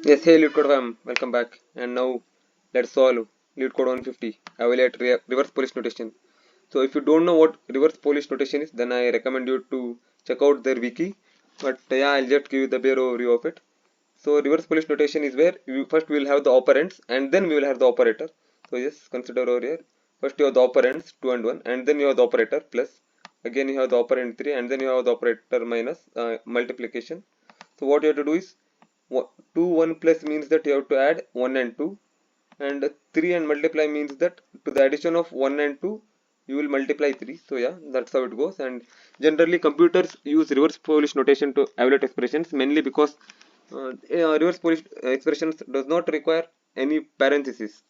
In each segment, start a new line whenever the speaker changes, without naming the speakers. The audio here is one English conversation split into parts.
Yes, hey LeetCode fam, welcome back. And now let's solve LeetCode 150. Evaluate reverse Polish notation. So if you don't know what reverse Polish notation is, then I recommend you to check out their wiki. But yeah, I'll just give you the bare overview of it. So reverse Polish notation is where first we will have the operands and then we will have the operator. So just consider over here. First you have the operands 2 and 1 and then you have the operator plus. Again you have the operand 3 and then you have the operator minus multiplication. So what you have to do is 2 1 plus means that you have to add 1 and 2, and 3 and multiply means that to the addition of 1 and 2 you will multiply 3. So yeah, that's how it goes. And generally computers use reverse Polish notation to evaluate expressions mainly because reverse Polish expressions does not require any parenthesis.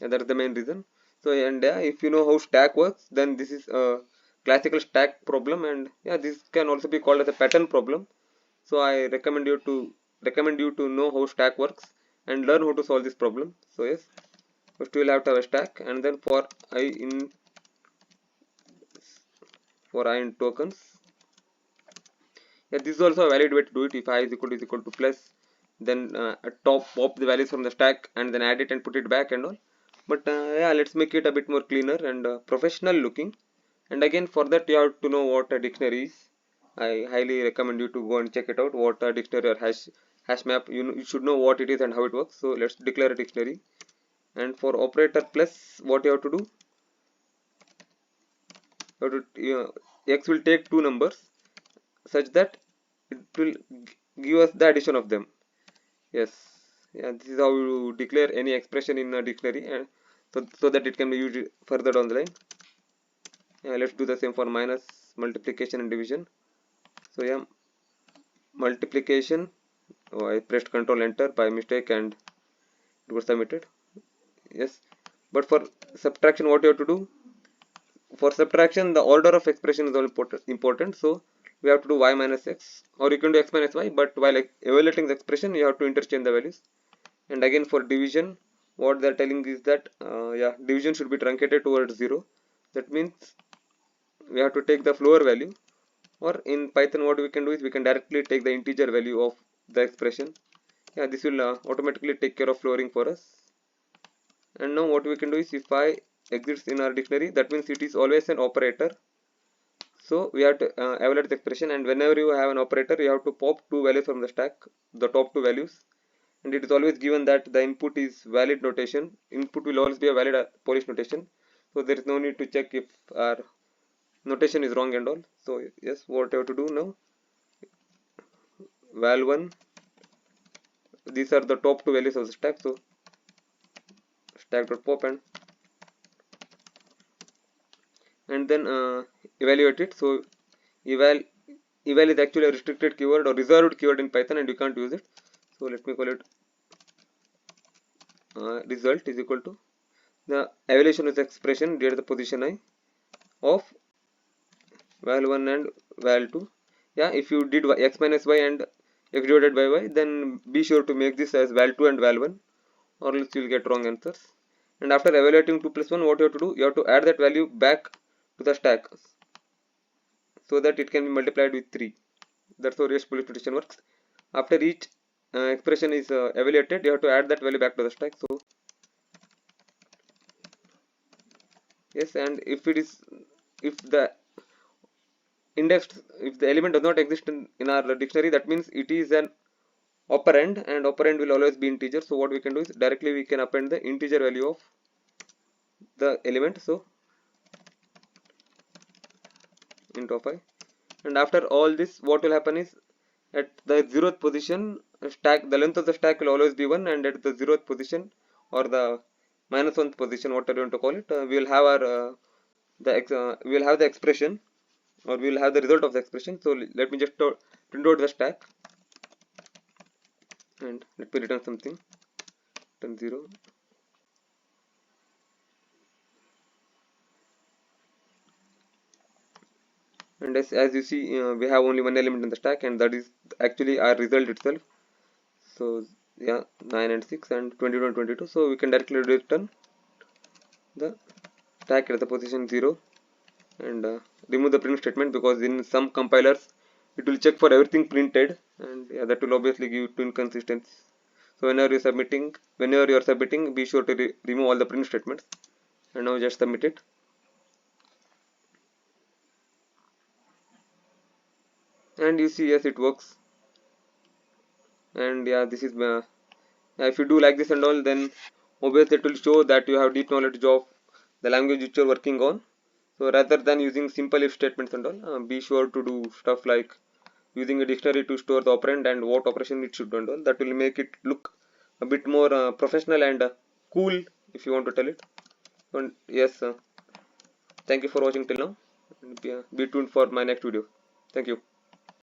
Yeah, that's the main reason. So and yeah, if you know how stack works, then this is a classical stack problem, and yeah, this can also be called as a pattern problem. So I recommend you to know how stack works and learn how to solve this problem. So yes, first we will have to have a stack, and then for I in tokens. Yeah, this is also a valid way to do it. If I is equal to plus, then at top pop the values from the stack and then add it and put it back and all. But yeah, let's make it a bit more cleaner and professional looking. And again, for that you have to know what a dictionary is. I highly recommend you to go and check it out. What a dictionary or hash map, you should know what it is and how it works. So let's declare a dictionary. And for operator plus, what you have to do? You have to, x will take two numbers such that it will give us the addition of them. Yes, yeah, this is how you declare any expression in a dictionary, and so that it can be used further down the line. Yeah, let's do the same for minus, multiplication, and division. So yeah, multiplication. Oh, I pressed Control Enter by mistake and it was submitted. Yes, but for subtraction, what you have to do? For subtraction, the order of expression is all important. So we have to do y minus x, or you can do x minus y. But while evaluating the expression, you have to interchange the values. And again, for division, what they're telling is that yeah, division should be truncated towards 0. That means we have to take the floor value, or in Python what we can do is we can directly take the integer value of the expression. Yeah, this will automatically take care of flooring for us. And now what we can do is if I exists in our dictionary, that means it is always an operator. So we have to evaluate the expression, and whenever you have an operator you have to pop two values from the stack, the top two values. And it is always given that the input is valid notation. Input will always be a valid Polish notation, so there is no need to check if our notation is wrong and all. So yes, what I have to do now, val1, these are the top two values of the stack. So stack.pop and then evaluate it. So eval is actually a restricted keyword or reserved keyword in Python, and you can't use it. So let me call it result is equal to the evaluation of the expression at the position I of val1 and val2. Yeah, if you did x minus y and x divided by y, then be sure to make this as val2 and val1, or else you will get wrong answers. And after evaluating 2 plus 1, what you have to do, you have to add that value back to the stack so that it can be multiplied with 3. That's how reverse Polish notation works. After each expression is evaluated, you have to add that value back to the stack. So yes, and if the index, if the element does not exist in our dictionary, that means it is an operand, and operand will always be integer. So what we can do is directly we can append the integer value of the element. So int of I, and after all this, what will happen is at the 0th position, stack, the length of the stack will always be 1, and at the 0th position or the minus 1th position, whatever you want to call it, we will have our we will have the expression, or we will have the result of the expression. So let me just print out the stack, and let me return something, return 0. And as you see, we have only one element in the stack, and that is actually our result itself. So yeah, 9 and 6 and 22 and 22. So we can directly return the stack at the position 0, and remove the print statement, because in some compilers it will check for everything printed, and yeah, that will obviously give two inconsistencies. So whenever you are submitting, be sure to remove all the print statements. And now just submit it. And you see, yes, it works. And yeah, this is if you do like this and all, then obviously it will show that you have deep knowledge of the language which you're working on. So rather than using simple if statements and all, be sure to do stuff like using a dictionary to store the operand and what operation it should do and all. That will make it look a bit more professional and cool, if you want to tell it. And yes, thank you for watching till now. Be tuned for my next video. Thank you.